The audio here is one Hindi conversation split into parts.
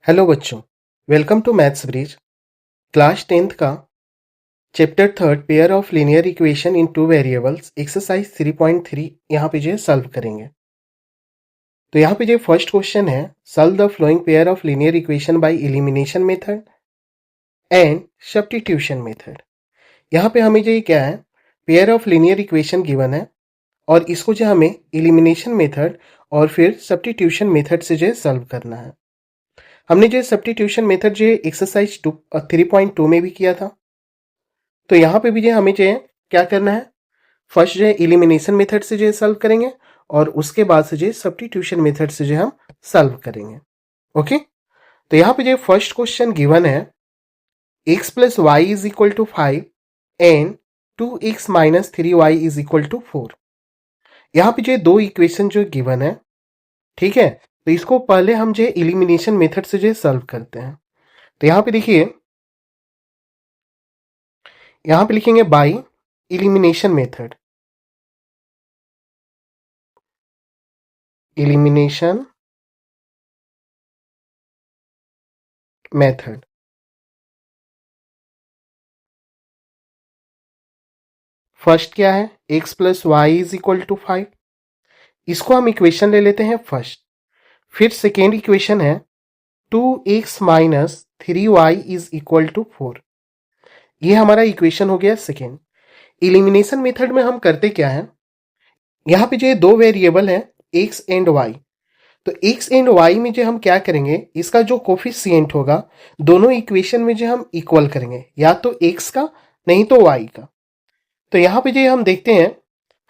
हेलो बच्चों, welcome to maths Bridge. Class 10th का chapter 3 pair of linear equation in two variables exercise 3.3 यहाँ पे जो है सॉल्व करेंगे। तो यहाँ पे जो फर्स्ट क्वेश्चन है, solve the flowing pair of linear equation by elimination method and substitution method. यहाँ पे हमें जो ये क्या है, pair of linear equation given है और इसको जो हमें एलिमिनेशन मेथड और फिर सब्स्टिट्यूशन मेथड से जो है सॉल्व करना है। हमने जो सब्स्टिट्यूशन मेथड जो एक्सरसाइज 3.2 में भी किया था, तो यहाँ पे भी जो हमें जो है क्या करना है, फर्स्ट जो है एलिमिनेशन मेथड से जो है सॉल्व करेंगे और उसके बाद से जो है सब्स्टिट्यूशन मेथड से जो है हम सॉल्व करेंगे। ओके, तो यहाँ पे जो फर्स्ट क्वेश्चन गिवन है, x plus y is equal to 5 and 2x minus 3y is equal to 4। यहाँ पे जो दो इक्वेशन जो गिवन है, ठीक है, तो इसको पहले हम जो एलिमिनेशन मेथड से जो सॉल्व करते हैं। तो यहाँ पे देखिए, यहाँ पे लिखेंगे by elimination method, elimination method. First क्या है, x plus y is equal to 5, इसको हम इक्वेशन ले लेते हैं फर्स्ट। फिर सेकेंड इक्वेशन है 2x minus 3y is equal to 4, ये हमारा इक्वेशन हो गया सेकेंड। एलिमिनेशन मेथड में हम करते क्या है, यहाँ पे जो दो वेरिएबल है x एंड y, तो x एंड y में जो हम क्या करेंगे, इसका जो कोफिशिएंट होगा दोनों इक्वेशन में जो हम इक्वल करेंगे, या तो x का नहीं तो y का। तो यहाँ पे जो हम देखते हैं,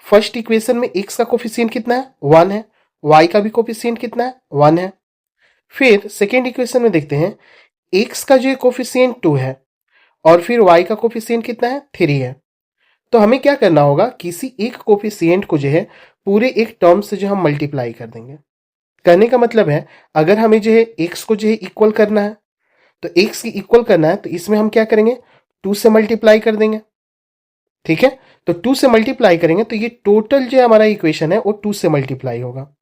फर्स्ट इक्वेशन में x का कोफिशिएंट कितना है, 1 है, y का भी कोफिशिएंट कितना है, 1 है। फिर सेकेंड इक्वेशन में देखते हैं, x का जो कोफिशिएंट 2 है और फिर y का कोफिशिएंट कितना है, 3 है। तो हमें क्या करना होगा, किसी एक कोफिशिएंट को जो है पूरे एक टर्म से जो हम मल्टीप्लाई कर देंगे। करने का मतलब है, अगर हमें जो है x को जो है इक्वल करना है, तो x की इक्वल करना है, तो इसमें हम क्या करेंगे, 2 से मल्टीप्लाई कर देंगे। ठीक है, तो 2 से मल्टीप्लाई करेंगे तो ये टोटल जो हमारा इक्वेशन है वो 2 से मल्टीप्लाई होगा।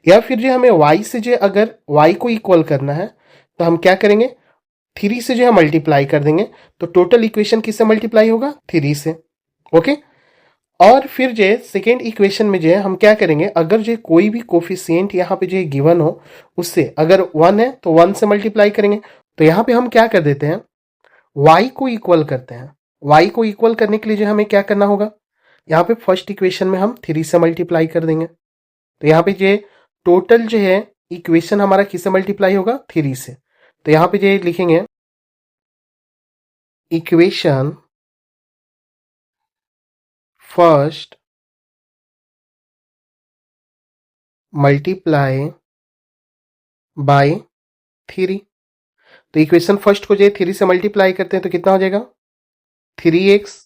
या फिर जो हमें y से जो अगर y को इक्वल करना है, तो हम क्या करेंगे, 3 से जो है मल्टीप्लाई कर देंगे, तो टोटल इक्वेशन किससे मल्टीप्लाई होगा, 3 से। ओके, और फिर जो है सेकेंड इक्वेशन में जो है हम क्या करेंगे, अगर जो कोई भी कोफिशिएंट यहाँ पे जो गिवन हो, उससे अगर 1 है तो 1 से मल्टीप्लाई करेंगे। तो यहाँ पे हम क्या कर देते हैं, y को इक्वल करते हैं। y को इक्वल करने के लिए जो हमें क्या करना होगा, यहाँ पे फर्स्ट इक्वेशन में हम 3 से मल्टीप्लाई कर देंगे। तो यहाँ पे जो टोटल जो है इक्वेशन हमारा किससे मल्टीप्लाई होगा, 3 से। तो यहाँ पे जो लिखेंगे, इक्वेशन फर्स्ट मल्टीप्लाई बाय 3। तो इक्वेशन फर्स्ट को जो 3 से मल्टीप्लाई करते हैं तो कितना हो जाएगा, 3x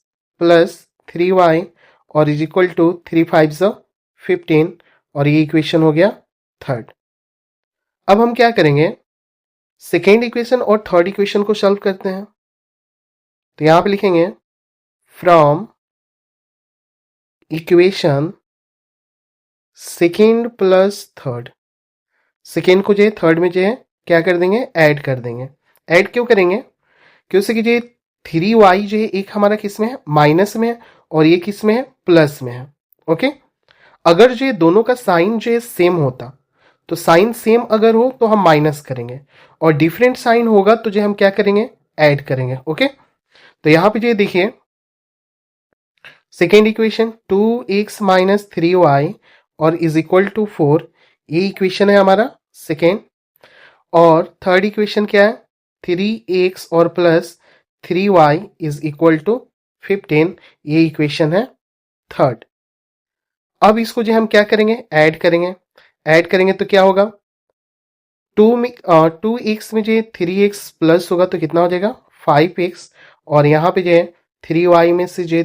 प्लस 3y और इज इक्वल टू 3 5 15, और ये इक्वेशन हो गया थर्ड। अब हम क्या करेंगे, सेकेंड इक्वेशन और थर्ड इक्वेशन को सॉल्व करते हैं। तो यहां पे लिखेंगे, from equation second plus third, second को जो है थर्ड में जो है क्या कर देंगे, ऐड कर देंगे। ऐड क्यों करेंगे, क्योंकि जो 3y जो है एक हमारा किस में है, माइनस में है, और ये किस में है, प्लस में है। ओके, अगर जो दोनों का साइन जो है सेम होता, तो साइन सेम अगर हो तो हम माइनस करेंगे, और डिफरेंट साइन होगा तो जो हम क्या करेंगे, ऐड करेंगे। ओके, तो यहां पे जो देखिए, second equation 2x minus 3y और इज इक्वल टू 4, ये इक्वेशन है हमारा सेकेंड। और थर्ड इक्वेशन क्या है, 3x और plus 3y is equal to 15, ये इक्वेशन है थर्ड। अब इसको जो हम क्या करेंगे, ऐड करेंगे। ऐड करेंगे तो क्या होगा, 2x में जो 3x प्लस होगा तो कितना हो जाएगा, 5x, और यहाँ पे जो है 3y में से जो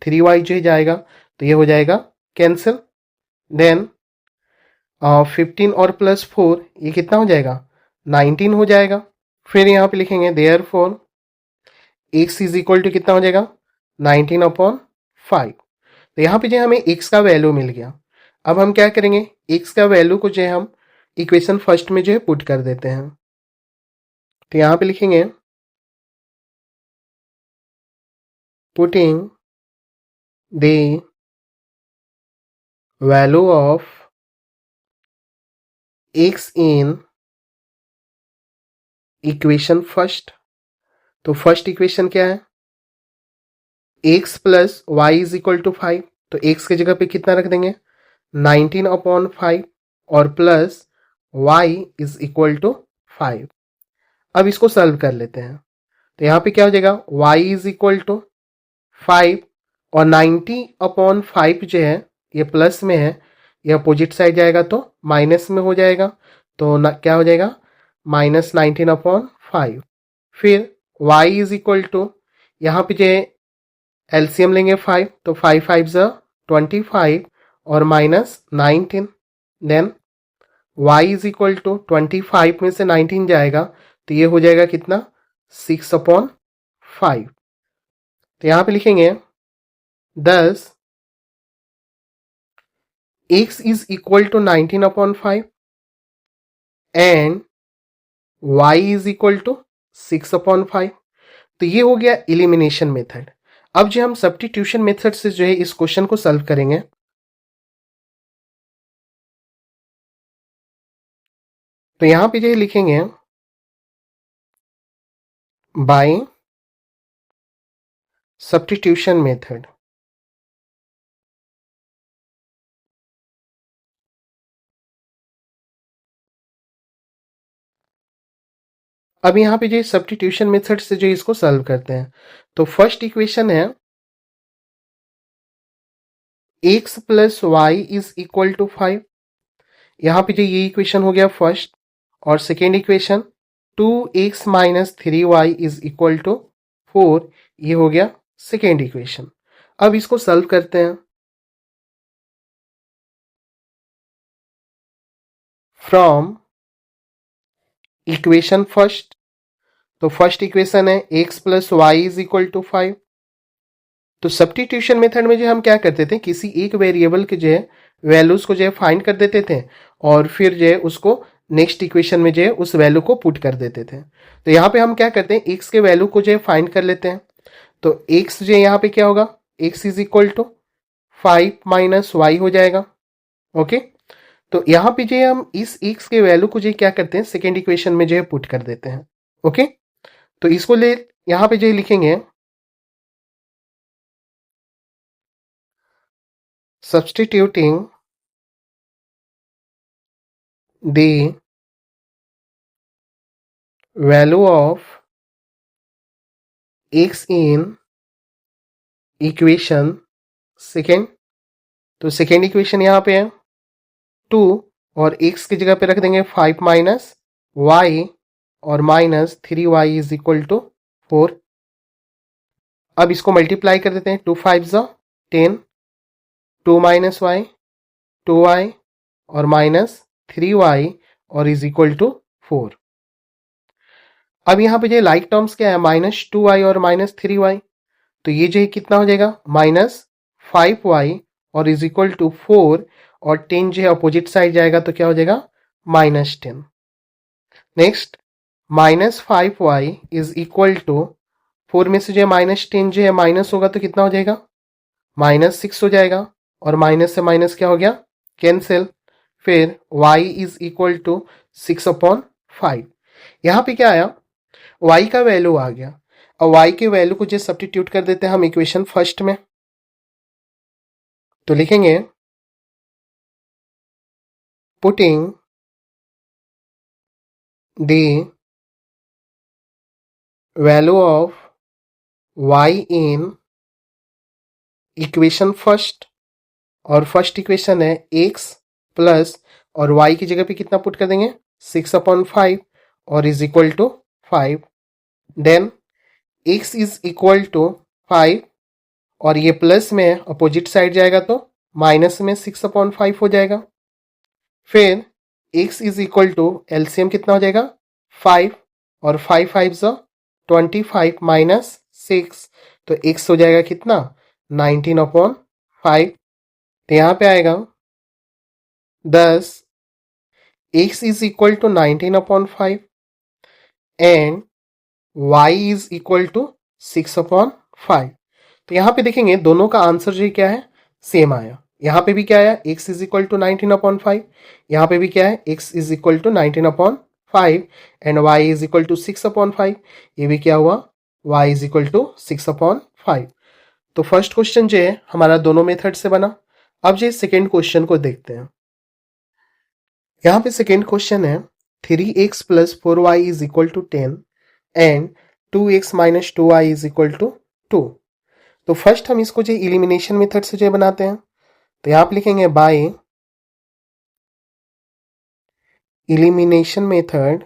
3y जो जाएगा तो ये हो जाएगा कैंसिल। देन 15 और प्लस 4, ये कितना हो जाएगा, 19 हो जाएगा। फिर यहाँ पे लिखेंगे therefore x is equal to कितना हो जाएगा, 19/5। तो यहाँ पे जो हमें x का वैल्यू मिल गया। अब हम क्या करेंगे, x का वैल्यू को जो है हम इक्वेशन फर्स्ट में जो है पुट कर देते हैं। तो यहां पे लिखेंगे putting the value of x in equation first. तो फर्स्ट इक्वेशन क्या है, x plus y is equal to 5। तो x की जगह पे कितना रख देंगे, 19/5 और plus y is equal to 5। अब इसको सॉल्व कर लेते हैं। तो यहाँ पे क्या हो जाएगा, y इज इक्वल टू 5 और 90/5 जो है ये प्लस में है, ये अपोजिट साइड जाएगा तो माइनस में हो जाएगा। तो क्या हो जाएगा, -19/5। फिर y इज इक्वल टू, यहाँ पे जो एलसीएम लेंगे 5, तो 5 5 ज़ा 25 और -19। Then y is equal to 25 में से 19 जाएगा तो ये हो जाएगा कितना, 6/5। तो यहां पे लिखेंगे 10 x is equal to 19/5 and y is equal to 6/5। तो ये हो गया एलिमिनेशन मेथड। अब जो हम सब्स्टिट्यूशन मेथड से जो है इस क्वेश्चन को सॉल्व करेंगे। तो यहां पे जो लिखेंगे बाय सब्स्टिट्यूशन मेथड। अब यहाँ पे जो सब्स्टिट्यूशन मेथड से जो इसको सॉल्व करते हैं, तो फर्स्ट इक्वेशन है x plus y is equal to 5। यहाँ पे जो ये इक्वेशन हो गया फर्स्ट, और second equation 2x minus 3y is equal to 4, ये हो गया सेकेंड इक्वेशन। अब इसको सॉल्व करते हैं। फ्रॉम इक्वेशन फर्स्ट, तो फर्स्ट इक्वेशन है x plus y is equal to 5। तो सब्स्टिट्यूशन मेथड में जो हम क्या करते थे, किसी एक वेरिएबल के जो है वैल्यूज को जो है फाइंड कर देते थे और फिर जो है उसको नेक्स्ट इक्वेशन में जो है उस वैल्यू को पुट कर देते थे। तो यहाँ पे हम क्या करते हैं, x के वैल्यू को जो है फाइंड कर लेते हैं। तो x जो है यहाँ पे क्या होगा, x is equal to 5 minus y हो जाएगा। ओके, तो यहाँ पे जो है हम इस x के वैल्यू को जो है क्या करते हैं, सेकेंड इक्वेशन में जो है पुट कर देते हैं। ओके, तो इसको ले यहाँ पे जो है लिखेंगे substituting the value of x in equation second. तो सेकेंड इक्वेशन यहाँ पे है 2 और x की जगह पे रख देंगे 5 माइनस वाई और -3y इज इक्वल टू 4। अब इसको मल्टीप्लाई कर देते हैं, 2 5 ज़ा 10, 2 माइनस वाई 2y और -3y और इज इक्वल टू 4। अब यहाँ पे जो लाइक टर्म्स क्या है, -2y और -3y, तो ये जो है कितना हो जाएगा, -5y और इज इक्वल टू 4, और 10 जो है अपोजिट साइड जाएगा तो क्या हो जाएगा, -10। Next -5y is equal to 4 में से जो है -10 जो है माइनस होगा तो कितना हो जाएगा, -6 हो जाएगा, और माइनस से माइनस क्या हो गया, कैंसिल। फिर y इज इक्वल टू 6/5। यहाँ पे क्या आया, y का वैल्यू आ गया। और y के वैल्यू को जो सब्स्टिट्यूट कर देते हैं हम इक्वेशन फर्स्ट में। तो लिखेंगे putting the value of y in equation first, और फर्स्ट इक्वेशन है x प्लस, और y की जगह पे कितना पुट कर देंगे, 6/5 और is equal to 5। Then x is equal to 5 और ये प्लस में अपोजिट साइड जाएगा तो माइनस में 6/5 हो जाएगा। फिर x is equal to LCM कितना हो जाएगा, 5 और 5 5 ज़ा 25 माइनस 6, तो x हो जाएगा कितना, 19/5। तो यहाँ पे आएगा 10 x is equal to 19/5 and y is equal to 6/5। तो यहाँ पे देखेंगे दोनों का आंसर जो क्या है, सेम आया। यहाँ पे भी क्या आया, x इज इक्वल टू 19/5। यहाँ पे भी क्या है, x is equal to 19/5 and y is equal to 6/5। ये भी क्या हुआ, y इज इक्वल टू 6/5। तो फर्स्ट क्वेश्चन जो है हमारा दोनों मेथड से बना। अब जो सेकेंड क्वेश्चन को देखते हैं। यहाँ पे सेकेंड क्वेश्चन है 3x plus 4y is equal to 10 and 2x minus 2y is equal to 2। तो फर्स्ट हम इसको जो इलिमिनेशन मेथड से जो बनाते हैं, तो यहाँ पे लिखेंगे बाय इलिमिनेशन मेथड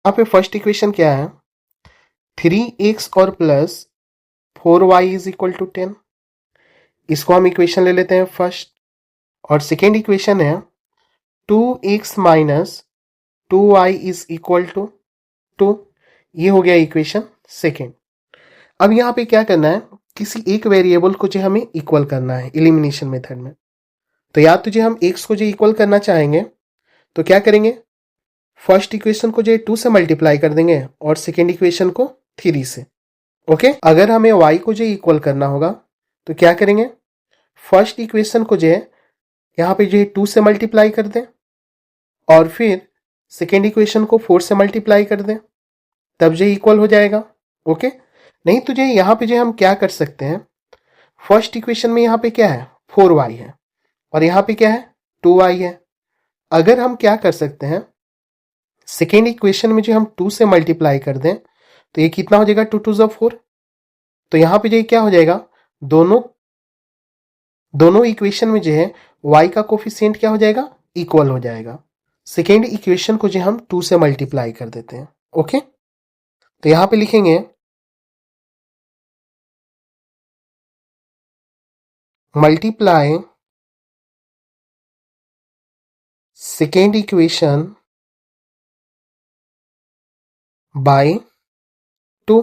यहाँ पे फर्स्ट इक्वेशन क्या है, 3x और plus 4y is equal to 10। इसको हम इक्वेशन ले लेते हैं फर्स्ट। और सेकेंड इक्वेशन है 2x minus 2y is equal to 2। ये हो गया इक्वेशन सेकेंड। अब यहाँ पे क्या करना है, किसी एक वेरिएबल को जो हमें इक्वल करना है इलिमिनेशन मेथड में। तो या तो जो हम x को जो इक्वल करना चाहेंगे तो क्या करेंगे, फर्स्ट इक्वेशन को जो 2 से मल्टीप्लाई कर देंगे और सेकेंड इक्वेशन को 3 से। ओके, अगर हमें y को जो इक्वल करना होगा तो क्या करेंगे, फर्स्ट इक्वेशन को जो है यहाँ पे जो 2 से मल्टीप्लाई कर दें और फिर सेकेंड इक्वेशन को 4 से मल्टीप्लाई कर दें, तब जो इक्वल हो जाएगा। ओके, नहीं तो जो यहाँ पे जो हम क्या कर सकते हैं, फर्स्ट इक्वेशन में यहाँ पे क्या है 4y है और यहाँ पे क्या है 2y है। अगर हम क्या कर सकते हैं, सेकेंड इक्वेशन में जो हम 2 से मल्टीप्लाई कर दें तो ये कितना हो जाएगा, 2 2 ज़ा 4। तो यहाँ पे जो क्या हो जाएगा, दोनों इक्वेशन में जो है y का कोफिशिएंट क्या हो जाएगा, इक्वल हो जाएगा। सेकेंड इक्वेशन को जो हम 2 से मल्टीप्लाई कर देते हैं। ओके, तो यहाँ पे लिखेंगे मल्टीप्लाई सेकेंड इक्वेशन बाय 2।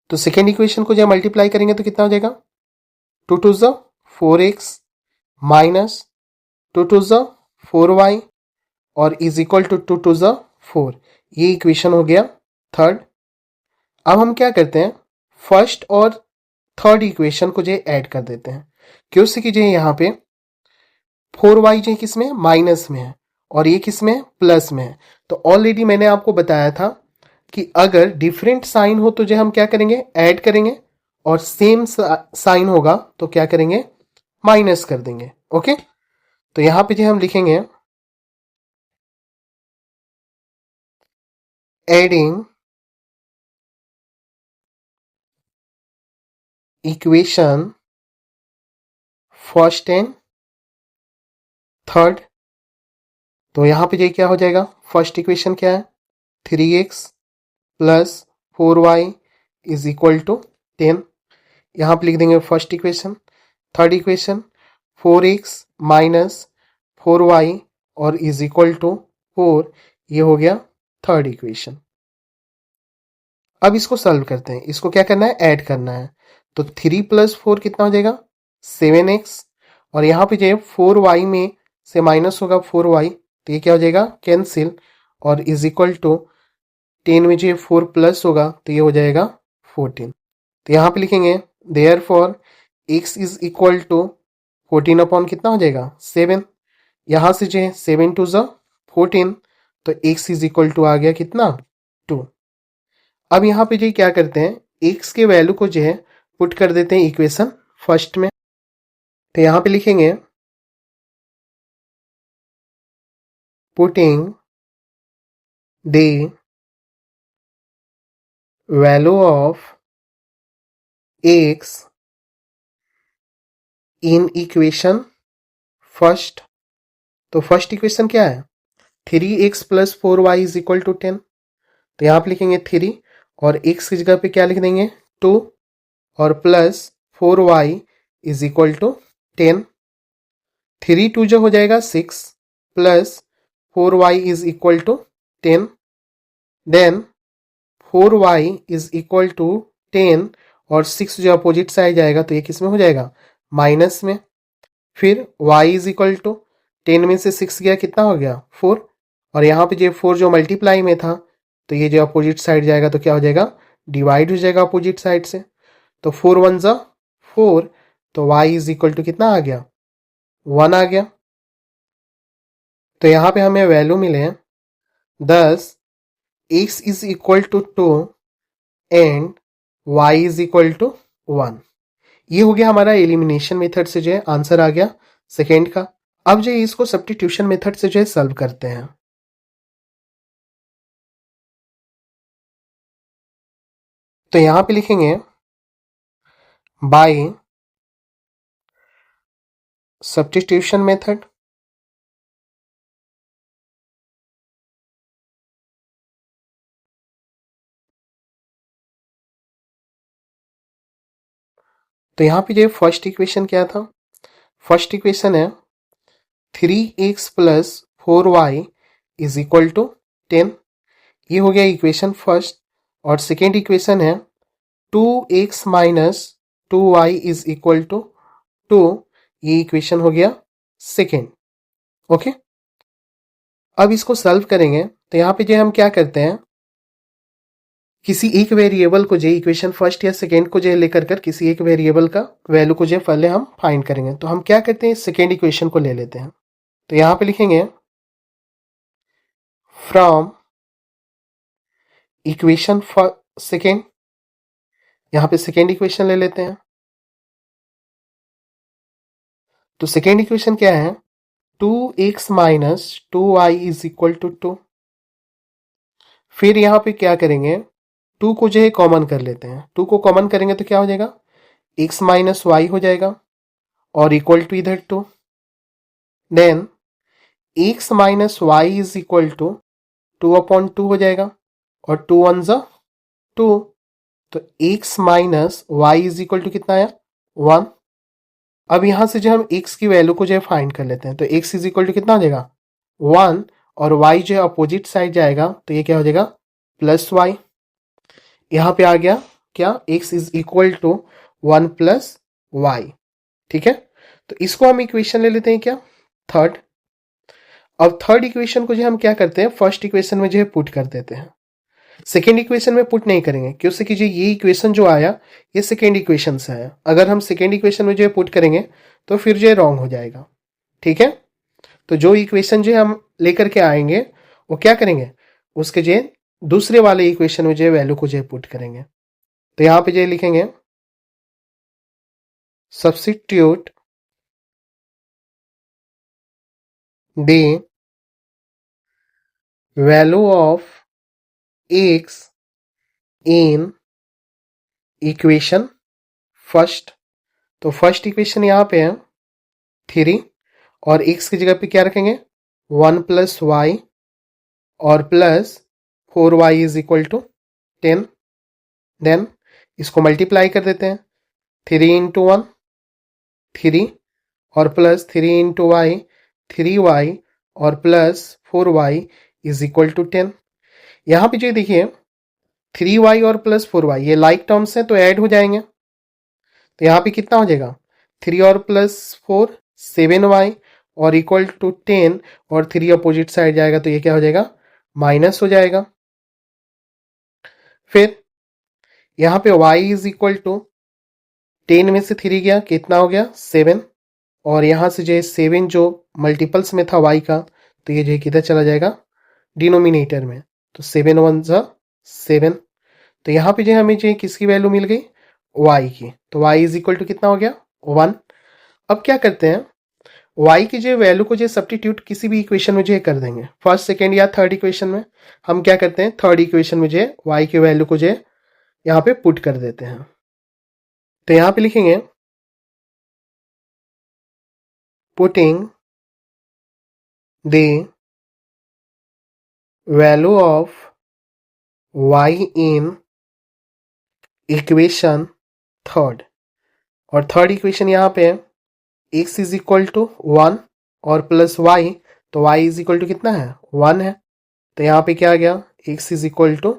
तो सेकेंड इक्वेशन को जब मल्टीप्लाई करेंगे तो कितना हो जाएगा, 2 2 ज़ा 4x माइनस 2 2 ज़ा 4y और इज इक्वल टू 2 2 ज़ा 4। ये इक्वेशन हो गया थर्ड। अब हम क्या करते हैं, फर्स्ट और थर्ड इक्वेशन को जो ऐड कर देते हैं, क्योंकि कि जो यहाँ पे 4y जो किस में, माइनस में है और ये किस में, प्लस में है। तो ऑलरेडी मैंने आपको बताया था कि अगर डिफरेंट साइन हो तो जो हम क्या करेंगे, ऐड करेंगे और सेम साइन होगा तो क्या करेंगे, माइनस कर देंगे। ओके, तो यहाँ पे जो हम लिखेंगे adding equation first and third. तो यहाँ पे जो क्या हो जाएगा, फर्स्ट इक्वेशन क्या है 3x plus 4y is equal to 10। यहाँ पे लिख देंगे first equation. Third equation 4x minus 4y और इज इक्वल टू 4। ये हो गया थर्ड इक्वेशन। अब इसको सॉल्व करते हैं। इसको क्या करना है, ऐड करना है। तो 3 प्लस 4 कितना हो जाएगा, 7x और यहाँ पे जो है 4y में से माइनस होगा 4y तो ये क्या हो जाएगा, कैंसिल और इज इक्वल टू 10 में जो 4 प्लस होगा तो ये हो जाएगा 14। तो यहाँ पे लिखेंगे therefore x is equal to 14 upon कितना हो जाएगा 7। यहाँ से जो है 7 2 ज़ा 14 तो x इज इक्वल टू आ गया कितना 2। अब यहाँ पे जो क्या करते हैं, x के वैल्यू को जो है पुट कर देते हैं इक्वेशन फर्स्ट में। तो यहाँ पे लिखेंगे putting the value of x in equation first. तो फर्स्ट इक्वेशन क्या है, 3x plus 4y is equal to 10। तो यहाँ पे लिखेंगे 3 और x की जगह पे क्या लिख देंगे 2 और plus 4y is equal to 10। 3 2 जो हो जाएगा 6 plus 4y is equal to 10। Then 4y is equal to 10 और 6 जो अपोजिट साइड जाएगा तो ये किस में हो जाएगा, माइनस में, फिर y इज इक्वल टू 10 में से 6 गया, कितना हो गया 4, और यहाँ पे जो 4 जो मल्टीप्लाई में था तो ये जो अपोजिट साइड जाएगा तो क्या हो जाएगा, डिवाइड हो जाएगा अपोजिट साइड से, तो 4 1 ज़ा 4, तो y इज इक्वल टू कितना आ गया 1 आ गया। तो यहाँ पे हमें वैल्यू मिले 10, x is equal to 2 and y is equal to 1। ये हो गया हमारा एलिमिनेशन मेथड से जो है आंसर आ गया सेकेंड का। अब जो है इसको सब्स्टिट्यूशन मेथड से जो है सॉल्व करते हैं। तो यहां पे लिखेंगे बाय सब्स्टिट्यूशन मेथड, तो यहां पे जो फर्स्ट इक्वेशन क्या था, फर्स्ट इक्वेशन है 3x plus 4y is equal to 10, ये हो गया इक्वेशन फर्स्ट। और सेकेंड इक्वेशन है 2x minus 2y is equal to 2, ये इक्वेशन हो गया सेकेंड। ओके, अब इसको सॉल्व करेंगे तो यहाँ पे जो हम क्या करते हैं, किसी एक वेरिएबल को जो इक्वेशन फर्स्ट या सेकेंड को जो लेकर कर किसी एक वेरिएबल का वैल्यू को जो पहले हम फाइंड करेंगे। तो हम क्या करते हैं, सेकेंड इक्वेशन को ले लेते हैं। तो यहाँ पे लिखेंगे फ्रॉम इक्वेशन सेकेंड, यहाँ पे सेकेंड इक्वेशन ले लेते हैं। तो सेकेंड इक्वेशन क्या है, 2x minus 2y is equal to 2। फिर यहाँ पे क्या करेंगे, 2 को जो है कॉमन कर लेते हैं। 2 को कॉमन करेंगे तो क्या हो जाएगा, x माइनस वाई हो जाएगा और इक्वल टू इधर 2। Then x minus y is equal to 2/2 हो जाएगा और 2 1 ज़ा 2, तो x minus y is equal to कितना आया 1। अब यहां से जो हम x की वैल्यू को जो है फाइंड कर लेते हैं, तो x इज इक्वल टू कितना हो जाएगा 1, और y जो है अपोजिट साइड जाएगा तो ये क्या हो जाएगा प्लस वाई। यहां पे आ गया क्या, x is equal to 1 plus y. ठीक है, तो इसको हम इक्वेशन ले लेते हैं क्या, थर्ड। अब थर्ड इक्वेशन को जो हम क्या करते हैं, फर्स्ट इक्वेशन में जो है पुट कर देते हैं। सेकेंड इक्वेशन में पुट नहीं करेंगे क्योंकि कि जो ये इक्वेशन जो आया ये सेकेंड इक्वेशन से आया। अगर हम सेकेंड इक्वेशन में जो है पुट करेंगे तो फिर जो है रॉन्ग हो जाएगा। ठीक है, तो जो इक्वेशन जो हम लेकर के आएंगे वो क्या करेंगे, उसके जो दूसरे वाले इक्वेशन में जो है वैल्यू को जो है पुट करेंगे। तो यहां पे जो लिखेंगे substitute the value of x in equation first. तो फर्स्ट इक्वेशन यहां पे है 3, और x की जगह पे क्या रखेंगे 1 प्लस वाई और plus 4y is equal to 10। Then इसको मल्टीप्लाई कर देते हैं, 3 इंटू 1 3 और प्लस 3 इंटू वाई 3y और plus 4y is equal to 10। यहाँ पे जो देखिए 3y और प्लस 4y ये लाइक टर्म्स हैं तो ऐड हो जाएंगे। तो यहाँ पे कितना हो जाएगा 3 और प्लस 4 7y और इक्वल टू 10, और 3 अपोजिट साइड जाएगा तो ये क्या हो जाएगा माइनस हो जाएगा। फिर यहाँ पे y इज इक्वल टू 10 में से 3 गया, कितना हो गया 7, और यहाँ से जो है 7 जो मल्टीपल्स में था y का तो ये जो है किधर चला जाएगा डिनोमिनेटर में, तो 7 1 ज़ा 7। तो यहाँ पे जो हमें जो किसकी वैल्यू मिल गई y की, तो y इज इक्वल टू कितना हो गया 1। अब क्या करते हैं, y की जो वैल्यू को जो सब्स्टिट्यूट किसी भी इक्वेशन में जो है कर देंगे, फर्स्ट सेकेंड या थर्ड इक्वेशन में। हम क्या करते हैं, थर्ड इक्वेशन में जो है y की वैल्यू को जो है यहाँ पे पुट कर देते हैं। तो यहाँ पे लिखेंगे putting the value of y in equation third, और थर्ड इक्वेशन यहाँ पे है x इज इक्वल टू 1 और प्लस y, तो y इज इक्वल टू कितना है 1 है। तो यहाँ पे क्या आ गया x इज इक्वल टू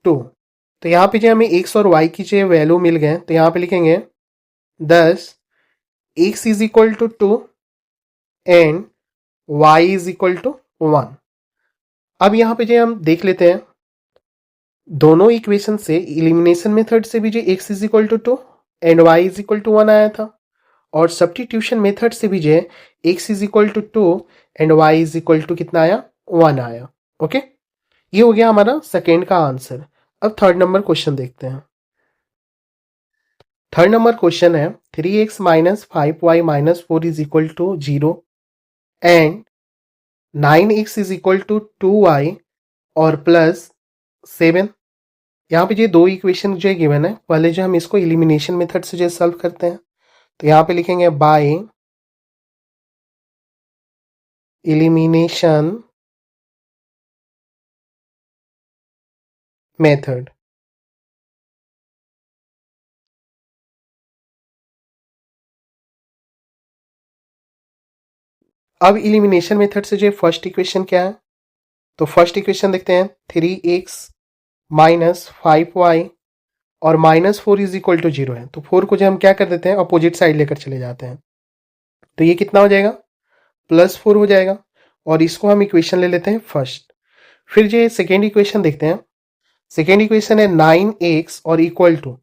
2। तो यहाँ पे जो हमें x और y की जो वैल्यू मिल गए तो यहाँ पे लिखेंगे 10 x is equal to 2 and y is equal to 1। अब यहां पे जो हम देख लेते हैं दोनों इक्वेशन से, इलिमिनेशन मेथड से भी जो x is equal to 2 and y is equal to 1 आया था, और सब्स्टिट्यूशन मेथड से भी जो है x is equal to 2 and y is equal to कितना आया, 1 आया। ओके, ये हो गया हमारा सेकेंड का आंसर। अब थर्ड नंबर क्वेश्चन देखते हैं। थर्ड नंबर क्वेश्चन है 3x minus 5y minus 4 is equal to 0 and 9x is equal to 2y और प्लस 7। यहाँ पे जो दो इक्वेशन जो है गिवन है, पहले जो हम इसको इलिमिनेशन मेथड से जो सॉल्व करते हैं, तो यहाँ पे लिखेंगे बाय इलिमिनेशन मेथड। अब इलिमिनेशन मेथड से जो फर्स्ट इक्वेशन क्या है, तो फर्स्ट इक्वेशन देखते हैं 3x माइनस 5y और माइनस 4 इज इक्वल टू 0 है, तो 4 को जो हम क्या कर देते हैं अपोजिट साइड लेकर चले जाते हैं, तो ये कितना हो जाएगा, +4 हो जाएगा, और इसको हम इक्वेशन ले लेते हैं फर्स्ट। फिर जो सेकेंड इक्वेशन देखते हैं, सेकेंड इक्वेशन है 9x और इक्वल टू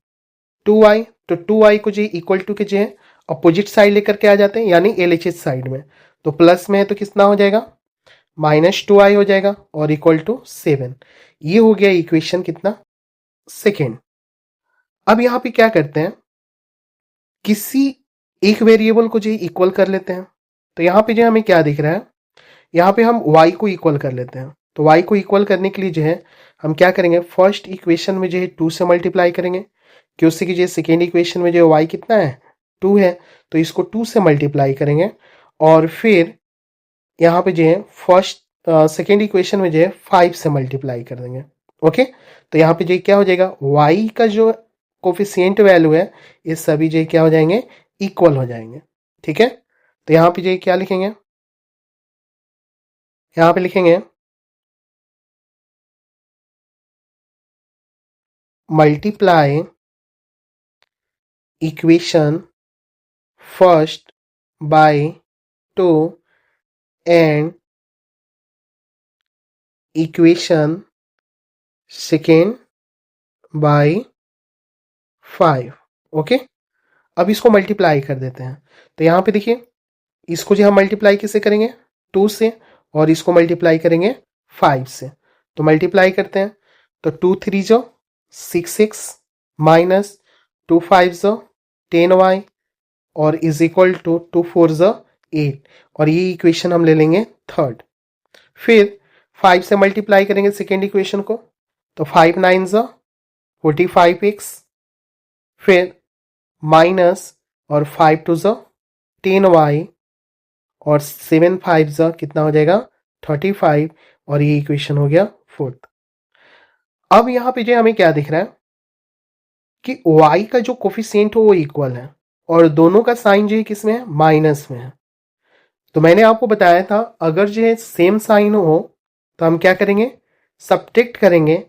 2y, तो 2y को जो इक्वल टू के जो है अपोजिट साइड लेकर के आ जाते हैं, यानी LHS साइड में, तो प्लस में है तो कितना हो जाएगा, -2y हो जाएगा और इक्वल टू 7। ये हो गया इक्वेशन कितना, सेकेंड। अब यहां पे क्या करते हैं, किसी एक वेरिएबल को जो इक्वल कर लेते हैं, तो यहां पे जो हमें क्या दिख रहा है, यहाँ पे हम y को इक्वल कर लेते हैं, तो y को इक्वल करने के लिए जो है हम क्या करेंगे, फर्स्ट इक्वेशन में जो है 2 से मल्टीप्लाई करेंगे, क्यों से कि जो सेकेंड इक्वेशन में जो y कितना है 2 है, तो इसको 2 से मल्टीप्लाई करेंगे, और फिर यहाँ पे जो है फर्स्ट सेकेंड इक्वेशन में जो है 5 से मल्टीप्लाई कर देंगे। ओके, तो यहाँ पे जो क्या हो जाएगा, y का जो कोफिशिएंट वैल्यू है ये सभी जो क्या हो जाएंगे, इक्वल हो जाएंगे। ठीक है, तो यहाँ पे जो क्या लिखेंगे, यहाँ पे लिखेंगे multiply equation first by 2 and equation second by 5। Okay, अब इसको मल्टीप्लाई कर देते हैं, तो यहाँ पे देखिए इसको जो हम मल्टीप्लाई किससे करेंगे, 2 से, और इसको मल्टीप्लाई करेंगे 5 से, तो मल्टीप्लाई करते हैं, तो 2 3 जो 6x माइनस 2 5 जो 10y और इज इक्वल टू 2 4 जो 8, और ये इक्वेशन हम ले लेंगे थर्ड। फिर 5 से मल्टीप्लाई करेंगे सेकेंड इक्वेशन को, तो 5 9 जो 45x, फिर माइनस और 5 2 जो 10y और 7 5 जो कितना हो जाएगा 35, और ये इक्वेशन हो गया फोर्थ। अब यहां पे जो हमें क्या दिख रहा है कि y का जो कोफिशिएंट हो वो इक्वल है, और दोनों का साइन जो है किसमें है, माइनस में है। तो मैंने आपको बताया था अगर जो है सेम साइन हो तो हम क्या करेंगे, सब्ट्रैक्ट करेंगे,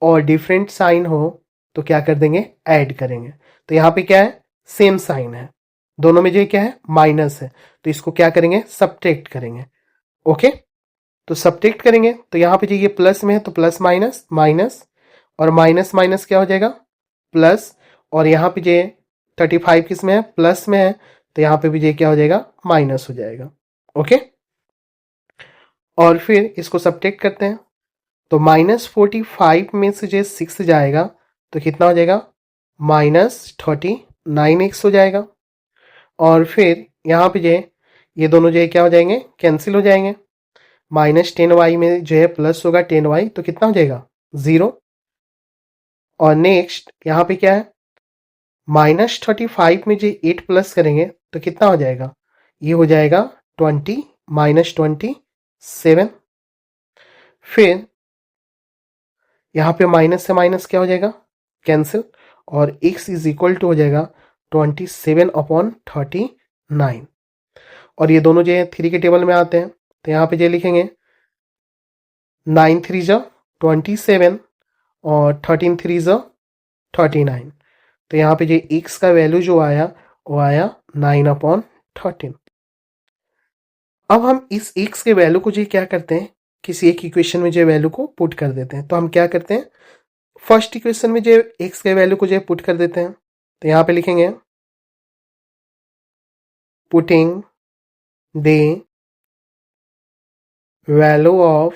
और डिफरेंट साइन हो तो क्या कर देंगे, ऐड करेंगे। तो यहाँ पे क्या है, सेम साइन है, दोनों में जो क्या है माइनस है, तो इसको क्या करेंगे, सब्ट्रैक्ट करेंगे। ओके, तो सब्ट्रैक्ट करेंगे तो यहाँ पे जो ये प्लस में है तो प्लस माइनस माइनस, और माइनस माइनस क्या हो जाएगा प्लस, और यहाँ पे जो 35 किस में है, प्लस में है, तो यहाँ पे भी जो क्या हो जाएगा, माइनस हो जाएगा। ओके, और फिर इसको सब्ट्रैक्ट करते हैं, तो -45 में से जो 6 जाएगा तो कितना हो जाएगा, -39x हो जाएगा, और फिर यहाँ पे जो है ये दोनों जो है क्या हो जाएंगे, कैंसिल हो जाएंगे, -10y में जो है प्लस होगा 10y, तो कितना हो जाएगा 0, और नेक्स्ट यहाँ पे क्या है, -35 में जो 8 प्लस करेंगे तो कितना हो जाएगा, ये हो जाएगा 20 -27। फिर यहाँ पे माइनस से माइनस क्या हो जाएगा, कैंसिल, और x इज इक्वल टू हो जाएगा 27/39, और ये दोनों जो है 3 के टेबल में आते हैं, तो यहाँ पे जो लिखेंगे 9 3 जो 27 और 13 3 जो 39, तो यहाँ पे जो x का वैल्यू जो आया वो आया 9/13। अब हम इस x के वैल्यू को जो क्या करते हैं, किसी एक इक्वेशन में जो वैल्यू को पुट कर देते हैं। तो हम क्या करते हैं, फर्स्ट इक्वेशन में जो x के वैल्यू को जो पुट कर देते हैं। तो यहाँ पे लिखेंगे putting the value of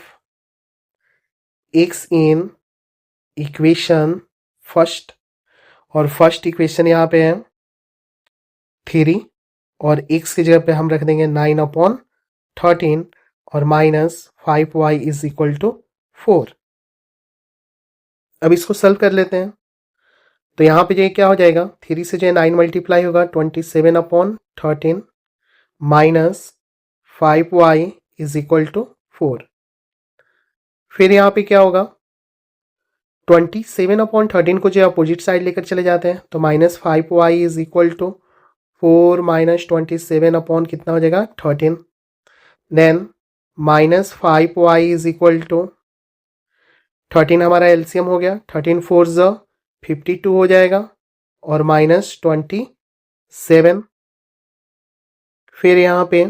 x in equation first, और फर्स्ट इक्वेशन यहाँ पे है 3, और x की जगह पे हम रख देंगे 9/13 और -5y इज इक्वल टू 4। अब इसको सॉल्व कर लेते हैं। तो यहाँ पे जो क्या हो जाएगा, 3 से जो 9 मल्टीप्लाई होगा 27/13 -5y इज इक्वल टू 4। फिर यहाँ पे क्या होगा, 27/13 को जो अपोजिट साइड लेकर चले जाते हैं तो -5y is equal to 4 -27 upon कितना हो जाएगा 13। Then -5y is equal to 13 हमारा एलसीएम हो गया, 13 4 ज़ 52 हो जाएगा और -27। फिर यहाँ पे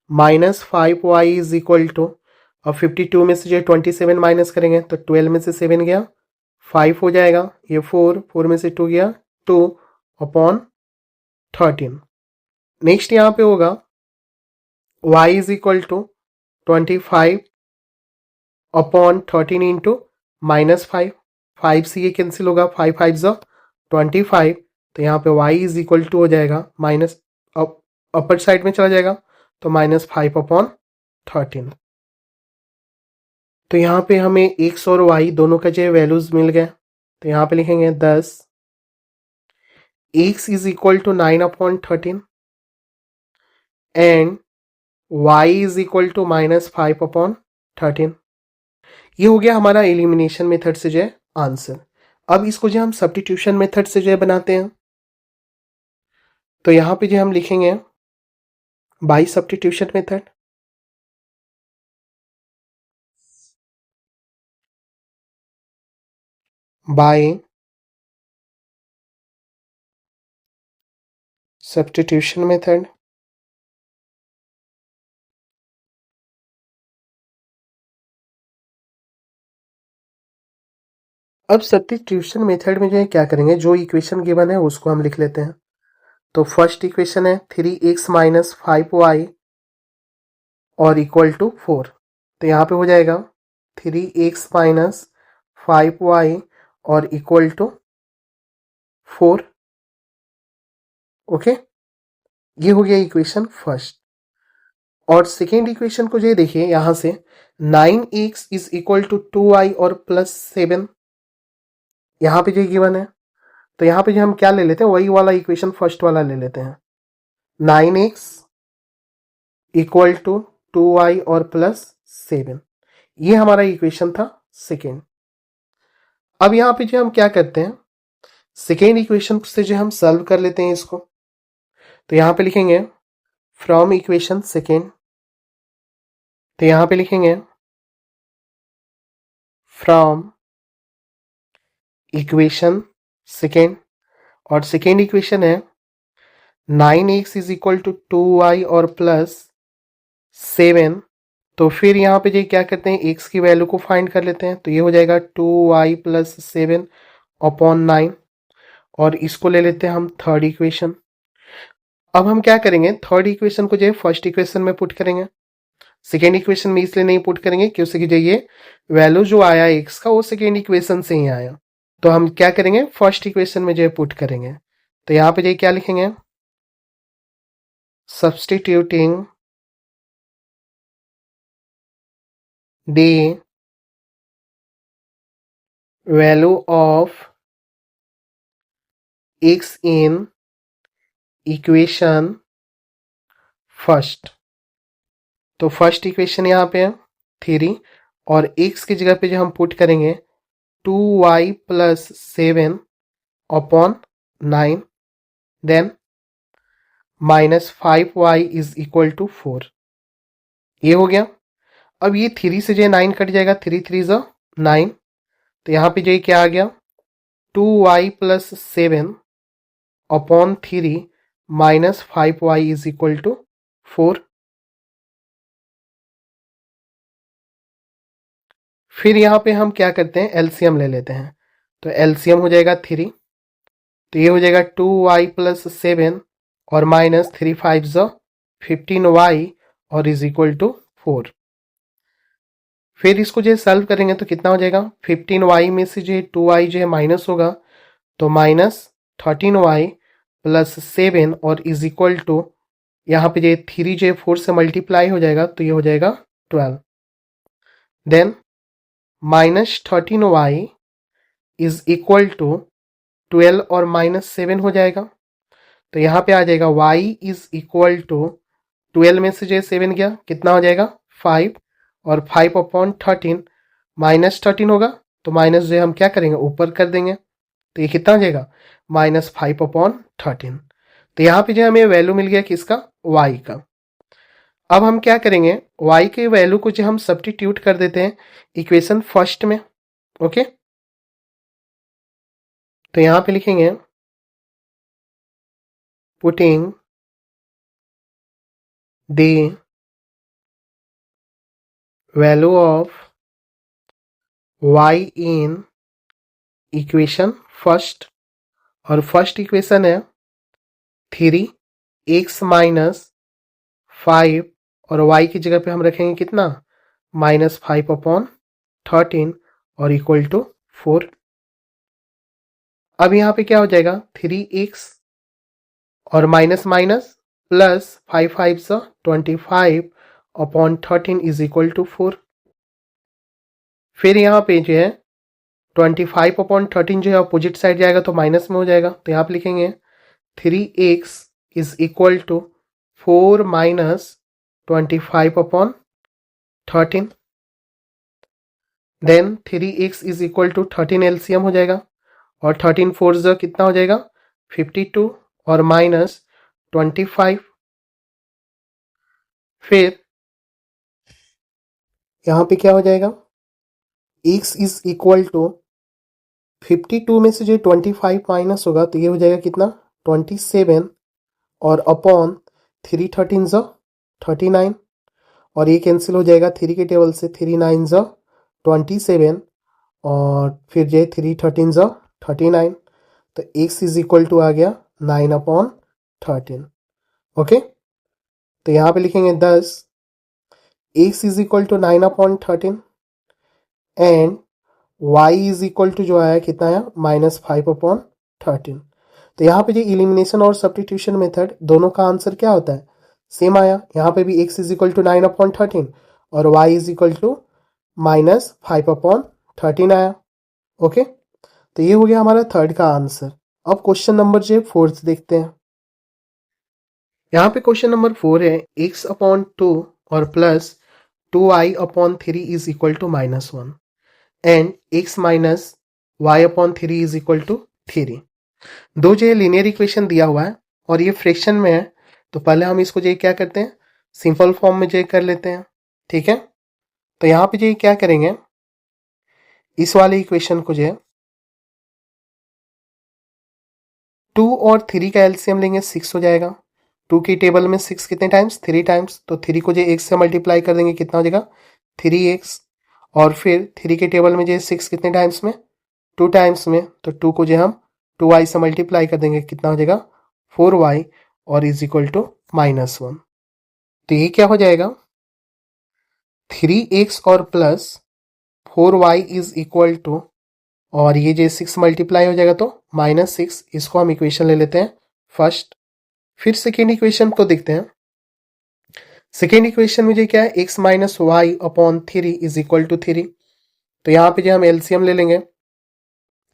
-5y इज इक्वल टू, अब 52 में से जो 27 माइनस करेंगे तो 12 में से 7 गया 5 हो जाएगा, ये 4 में से 2 गया 2/13। नेक्स्ट यहाँ पे होगा y is equal to 25/13 into -5, 5 से ये कैंसिल होगा, 5 5 ज़ 25। तो यहाँ पे y इज इक्वल टू हो जाएगा माइनस, अपर साइड में चला जाएगा तो -5/13। तो यहाँ पे हमें x और y दोनों का जो वैल्यूज मिल गए। तो यहाँ पे लिखेंगे 10 x is equal to 9/13 and y is equal to -5/13। ये हो गया हमारा एलिमिनेशन मेथड से जो है आंसर। अब इसको जो हम सब्स्टिट्यूशन मेथड से जो है बनाते हैं, तो यहाँ पे जो हम लिखेंगे by substitution method. By substitution method. अब सब्स्टिट्यूशन मेथड में जो है क्या करेंगे, जो इक्वेशन गिवन है उसको हम लिख लेते हैं। तो फर्स्ट इक्वेशन है 3x माइनस 5y और इक्वल टू 4। तो यहाँ पे हो जाएगा 3x माइनस 5y और इक्वल टू 4। ओके, ये हो गया इक्वेशन फर्स्ट। और सेकेंड इक्वेशन को जो देखिए यहाँ से 9x is equal to 2y और +7, यहाँ पे जो गिवन है। तो यहाँ पे जो हम क्या ले लेते हैं, वही वाला इक्वेशन फर्स्ट वाला ले लेते हैं, 9x इक्वल टू 2y और +7। ये हमारा इक्वेशन था सेकेंड। अब यहाँ पे जो हम क्या करते हैं, सेकेंड इक्वेशन से जो हम सॉल्व कर लेते हैं इसको। तो यहाँ पे लिखेंगे फ्रॉम इक्वेशन सेकेंड। तो यहाँ पे लिखेंगे फ्रॉम इक्वेशन सेकेंड, और सेकेंड इक्वेशन है 9x is equal to 2y और +7। तो फिर यहाँ पे जो क्या करते हैं, x की वैल्यू को फाइंड कर लेते हैं। तो ये हो जाएगा 2y + 7/9, और इसको ले लेते हैं हम थर्ड इक्वेशन। अब हम क्या करेंगे, थर्ड इक्वेशन को जो है फर्स्ट इक्वेशन में पुट करेंगे। सेकेंड इक्वेशन में इसलिए नहीं पुट करेंगे क्योंकि जो ये वैल्यू जो आया x का वो सेकेंड इक्वेशन से ही आया। तो हम क्या करेंगे, फर्स्ट इक्वेशन में जो है पुट करेंगे। तो यहाँ पे जो क्या लिखेंगे, substituting the value of x in equation first. तो फर्स्ट इक्वेशन यहाँ पे है 3, और x की जगह पे जो हम पुट करेंगे 2y + 7/9, then -5y is equal to 4। ये हो गया। अब ये 3 से जो 9 कट जाएगा, 3 3 ज़ 9। तो यहाँ पे जो क्या आ गया, 2y + 7 upon 3 minus 5y is equal to 4। फिर यहाँ पे हम क्या करते हैं, एलसीएम ले लेते हैं। तो एलसीएम हो जाएगा 3, तो ये हो जाएगा 2y प्लस 7 और माइनस 3 5 15y और इज इक्वल टू 4। फिर इसको जो सॉल्व करेंगे तो कितना हो जाएगा, 15y में से जो 2y जो है माइनस होगा, तो माइनस 13y प्लस 7 और इज इक्वल टू यहाँ पे जो 3 जो 4 से मल्टीप्लाई हो जाएगा, तो ये हो जाएगा 12। Then minus 13y is equal to 12 और माइनस 7 हो जाएगा, तो यहाँ पे आ जाएगा y इज इक्वल टू 12 में से जो 7 गया कितना हो जाएगा 5 और 5 अपॉन 13 माइनस 13 होगा, तो माइनस जो हम क्या करेंगे ऊपर कर देंगे, तो ये कितना हो जाएगा माइनस 5 अपॉन 13। तो यहाँ पे जो हमें वैल्यू मिल गया किसका, y का। अब हम क्या करेंगे, y के वैल्यू को जो हम सब्स्टिट्यूट कर देते हैं इक्वेशन फर्स्ट में। ओके, तो यहाँ पे लिखेंगे putting the value of y in equation first, और फर्स्ट इक्वेशन है 3x माइनस 5 और y की जगह पे हम रखेंगे कितना माइनस 5 अपॉन 13 और इक्वल टू 4। अब यहाँ पे क्या हो जाएगा 3x और minus minus plus 5 5 25 upon 13 is equal to 4। फिर यहाँ पे जो है 25 अपॉन 13 जो है अपोजिट साइड जाएगा तो माइनस में हो जाएगा, तो यहाँ पे लिखेंगे 3x is equal to 4 minus 25 upon 13। Then 3x is equal to 13 LCM हो जाएगा, और 13 4 कितना हो जाएगा 52 और माइनस 25। फिर यहाँ पे क्या हो जाएगा, x इज इक्वल टू 52 में से जो 25 माइनस होगा तो ये हो जाएगा कितना 27 और अपॉन 3 13 39, और ये कैंसिल हो जाएगा 3 के टेबल से 3 9 27 और फिर जो 3 13 39, तो x इज इक्वल टू आ गया 9 अपॉन 13। ओके, तो यहाँ पे लिखेंगे 10 x is equal to 9 upon 13 and y is equal to जो आया कितना आया माइनस 5 अपॉन 13। तो यहाँ पे जो इलिमिनेशन और सब्स्टिट्यूशन मेथड दोनों का आंसर क्या होता है सेम आया। यहाँ पे भी x is equal to 9 upon 13 और y is equal to minus 5 upon 13 आया। ओके, तो ये हो गया हमारा थर्ड का आंसर। अब क्वेश्चन नंबर जो 4 देखते हैं। यहाँ पे क्वेश्चन नंबर 4 है x अपॉन 2 और plus 2y upon 3 is equal to minus 1 and x minus y upon 3 is equal to 3। दो जो लीनियर इक्वेशन दिया हुआ है और ये फ्रैक्शन में है, तो पहले हम इसको जो क्या करते हैं सिंपल फॉर्म में जो कर लेते हैं। ठीक है, तो यहाँ पे जो क्या करेंगे इस वाले इक्वेशन को जो है 2 और 3 का एलसीएम लेंगे 6 हो जाएगा। 2 की टेबल में 6 कितने टाइम्स 3 टाइम्स, तो 3 को जो x से मल्टीप्लाई कर देंगे कितना हो जाएगा 3x, और फिर 3 के टेबल में जो 6 कितने टाइम्स में 2 टाइम्स में, तो 2 को जो हम 2y से मल्टीप्लाई कर देंगे कितना हो जाएगा 4y और इज इक्वल टू माइनस 1। तो ये क्या हो जाएगा 3x और plus 4y is equal to, और ये जो 6 मल्टीप्लाई हो जाएगा तो माइनस 6। इसको हम इक्वेशन ले लेते हैं फर्स्ट। फिर सेकेंड इक्वेशन को देखते हैं। सेकेंड इक्वेशन में जो क्या है x minus y upon 3 is equal to 3, तो यहाँ पे जो हम एलसीएम ले लेंगे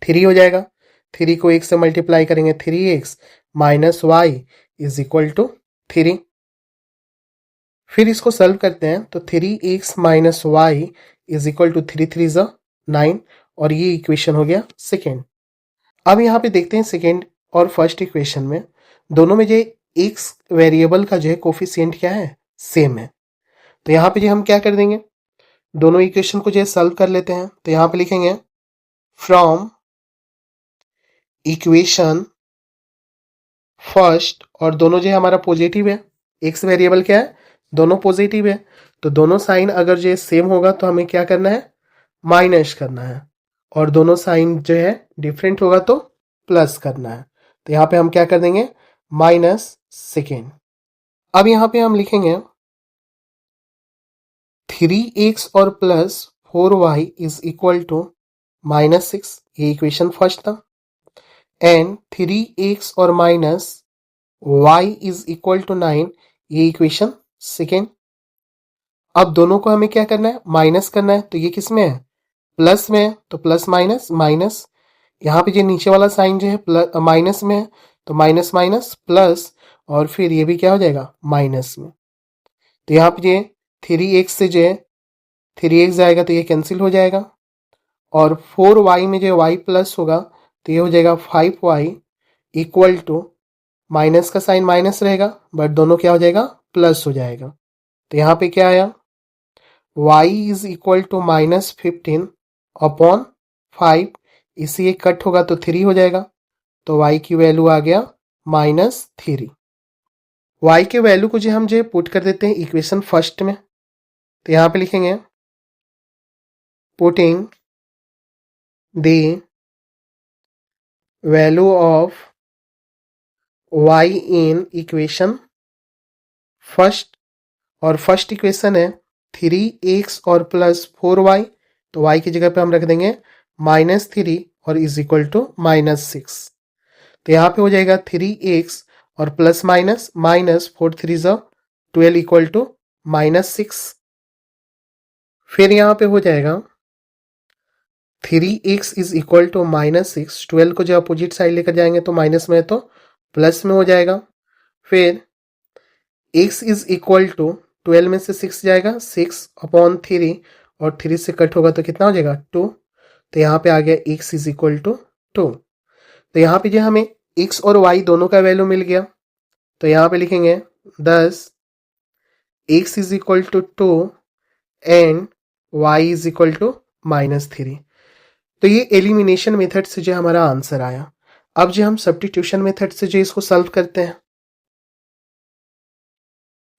3 हो जाएगा। 3 को x से मल्टीप्लाई करेंगे 3x minus y is equal to 3। फिर इसको सॉल्व करते हैं तो 3x minus y is equal to 3 3 9, और ये इक्वेशन हो गया सेकेंड। अब यहाँ पे देखते हैं सेकेंड और फर्स्ट इक्वेशन में दोनों में जो x वेरिएबल का जो है कोफिशिएंट क्या है सेम है, तो यहाँ पे जो हम क्या कर देंगे दोनों इक्वेशन को जो सॉल्व कर लेते हैं। तो यहाँ पे लिखेंगे फ्रॉम इक्वेशन फर्स्ट और दोनों जो है हमारा पॉजिटिव है, एक्स वेरिएबल क्या है, दोनों पॉजिटिव है, तो दोनों साइन अगर जो सेम होगा तो हमें क्या करना है, माइनस करना है, और दोनों साइन जो है डिफरेंट होगा तो प्लस करना है। तो यहाँ पे हम क्या कर देंगे, माइनस सेकेंड। अब यहाँ पे हम लिखेंगे 3x और plus 4y is equal to -6, ये इक्वेशन फर्स्ट था, एंड 3x और minus y is equal to 9, ये इक्वेशन सेकेंड। अब दोनों को हमें क्या करना है, माइनस करना है, तो ये किस में है, प्लस में है, तो प्लस माइनस माइनस, यहाँ पे जो नीचे वाला साइन जो है प्लस माइनस में है, तो माइनस माइनस प्लस, और फिर ये भी क्या हो जाएगा, माइनस में। तो यहाँ पे ये 3x से जो है 3x जाएगा तो ये कैंसिल हो जाएगा, और 4y में जो y प्लस होगा तो ये हो जाएगा 5y इक्वल टू, माइनस का साइन माइनस रहेगा बट दोनों क्या हो जाएगा, प्लस हो जाएगा। तो यहाँ पे क्या आया, y is equal to -15 upon 5, इसी एक कट होगा तो 3 हो जाएगा, तो y की वैल्यू आ गया -3। y के वैल्यू को जो हम जो पुट कर देते हैं इक्वेशन फर्स्ट में, तो यहाँ पे लिखेंगे putting the value of y in equation first, और फर्स्ट इक्वेशन है 3x और प्लस 4y, तो y की जगह पे हम रख देंगे -3 और इज इक्वल टू -6। तो यहाँ पे हो जाएगा 3x और plus minus minus 4 3 12 equal to -6। फिर यहाँ पे हो जाएगा 3x इज इक्वल टू -6, 12 को जो अपोजिट साइड लेकर जाएंगे तो माइनस में है तो प्लस में हो जाएगा। फिर x इज इक्वल टू 12 में से 6 जाएगा, 6 अपॉन 3, और 3 से कट होगा तो कितना हो जाएगा, 2। तो यहाँ पे आ गया x इज इक्वल टू 2। तो यहाँ पे जो हमें x और y दोनों का वैल्यू मिल गया, तो यहाँ पे लिखेंगे 10 x is equal to 2 and y is equal to -3। तो ये एलिमिनेशन मेथड से जो हमारा आंसर आया। अब जो हम सब्स्टिट्यूशन मेथड से जो इसको सॉल्व करते हैं,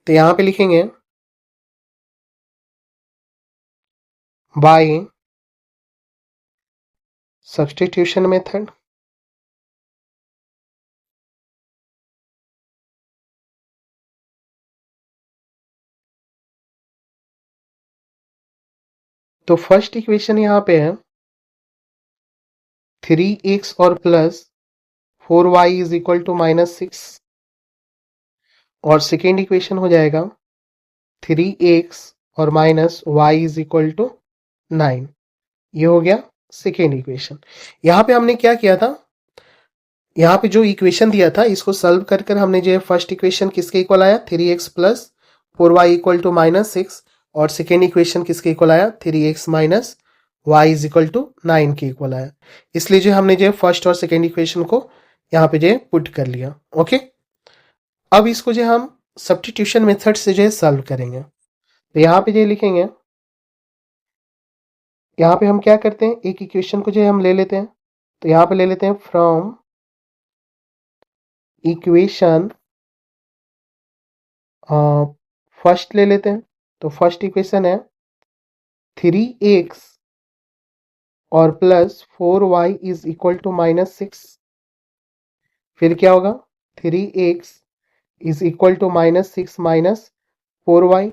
तो यहाँ पे लिखेंगे बाय सब्स्टिट्यूशन मेथड, तो फर्स्ट इक्वेशन यहाँ पे है 3x और plus 4y is equal to -6, और सेकेंड इक्वेशन हो जाएगा 3x और minus y is equal to 9। ये हो गया सेकेंड इक्वेशन। यहाँ पे हमने क्या किया था, यहाँ पे जो इक्वेशन दिया था इसको सॉल्व कर कर हमने जो फर्स्ट इक्वेशन किसके इक्वल आया, 3x plus 4y equal to -6, और सेकेंड इक्वेशन किसके इक्वल आया, 3x minus y is equal to 9 के इक्वल आया। इसलिए जो हमने जो फर्स्ट और सेकेंड इक्वेशन को यहाँ पे जो पुट कर लिया। ओके, अब इसको जो हम सब्स्टिट्यूशन मेथड से जो है सॉल्व करेंगे, तो यहाँ पे जो लिखेंगे, यहाँ पे हम क्या करते हैं, एक इक्वेशन को जो हम ले लेते हैं, तो यहाँ पे ले लेते हैं फ्रॉम इक्वेशन फर्स्ट ले लेते हैं। तो फर्स्ट इक्वेशन है 3x और plus 4y is equal to -6। फिर क्या होगा, 3x is equal to -6 minus 4y,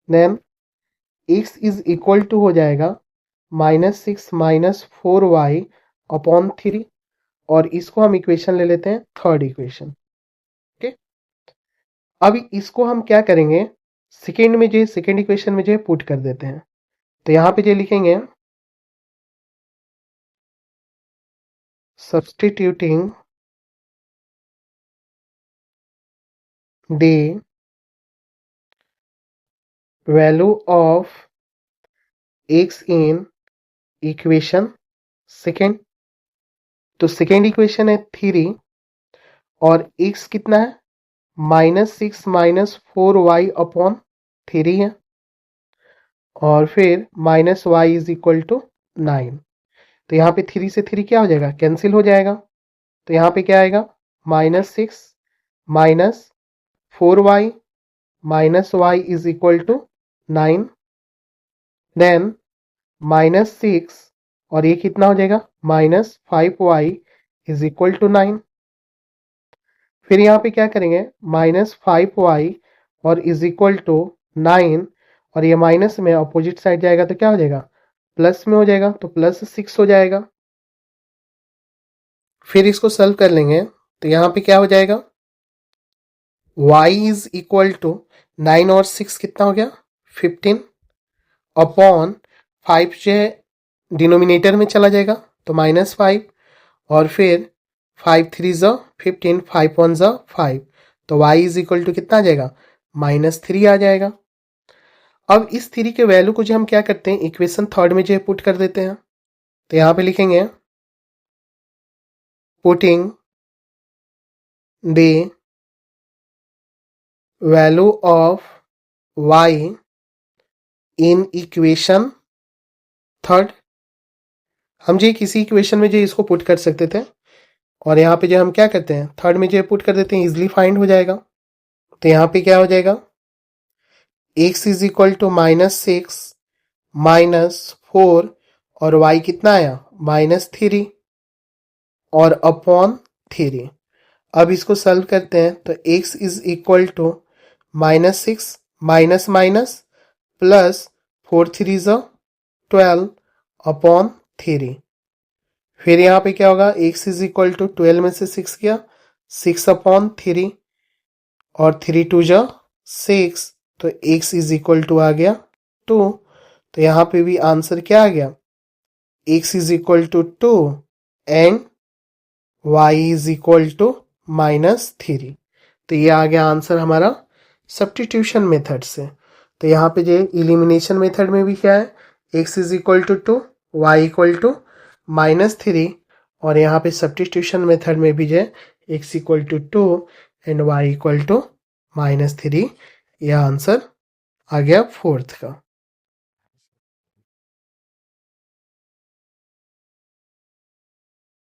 then x is equal to हो जाएगा -6 माइनस 4y अपॉन 3, और इसको हम इक्वेशन ले लेते हैं थर्ड इक्वेशन। ओके, अब इसको हम क्या करेंगे, सेकेंड में जो सेकेंड इक्वेशन में जो पुट कर देते हैं। तो यहाँ पे जो लिखेंगे substituting the value of x in equation second, तो सेकेंड इक्वेशन है 3 और x कितना है, -6 माइनस 4y अपॉन 3 है, और फिर minus y is equal to 9। तो यहाँ पे 3 से 3 क्या हो जाएगा, कैंसिल हो जाएगा, तो यहाँ पे क्या आएगा minus 6 minus 4y minus y is equal to 9, then minus 6 और ये कितना हो जाएगा minus 5y is equal to 9। फिर यहाँ पे क्या करेंगे माइनस 5y और इज इक्वल टू 9 और ये माइनस में अपोजिट साइड जाएगा तो क्या हो जाएगा प्लस में हो जाएगा तो प्लस 6 हो जाएगा। फिर इसको सॉल्व कर लेंगे तो यहाँ पे क्या हो जाएगा y इज इक्वल टू 9 और 6 कितना हो गया 15 अपॉन 5 जो है डिनोमिनेटर में चला जाएगा तो माइनस 5 और फिर 5 3 ज़ा 15 5 1 ज़ा 5 तो y इज इक्वल टू कितना आ जाएगा माइनस 3 आ जाएगा। अब इस 3 के वैल्यू को जो हम क्या करते हैं इक्वेशन थर्ड में जो है पुट कर देते हैं तो यहाँ पे लिखेंगे putting the value of y in equation third. हम जो किसी इक्वेशन में जो इसको पुट कर सकते थे और यहाँ पे जो हम क्या करते हैं थर्ड में जो पुट कर देते हैं इजिली फाइंड हो जाएगा। तो यहाँ पे क्या हो जाएगा x is equal to minus 6 minus 4 और y कितना आया माइनस 3 और अपॉन 3। अब इसको सॉल्व करते हैं तो x is equal to minus 6 minus minus plus 4 3 ज़ा 12 अपॉन 3। फिर यहाँ पे क्या होगा x इज इक्वल टू 12 में से 6 किया 6 अपॉन 3 और 3 2 ज़ा 6 तो x इज इक्वल टू आ गया 2। तो यहाँ पे भी आंसर क्या आ गया x is equal to 2 and y is equal to minus 3। तो ये आ गया आंसर हमारा सब्स्टिट्यूशन मेथड से। तो यहाँ पे जो इलिमिनेशन मेथड में भी क्या है x is equal to 2 y equal to minus 3 और यहाँ पे सब्स्टिट्यूशन मेथड में भी जो है x equal to 2 and y equal to minus 3। यह आंसर आ गया फोर्थ का।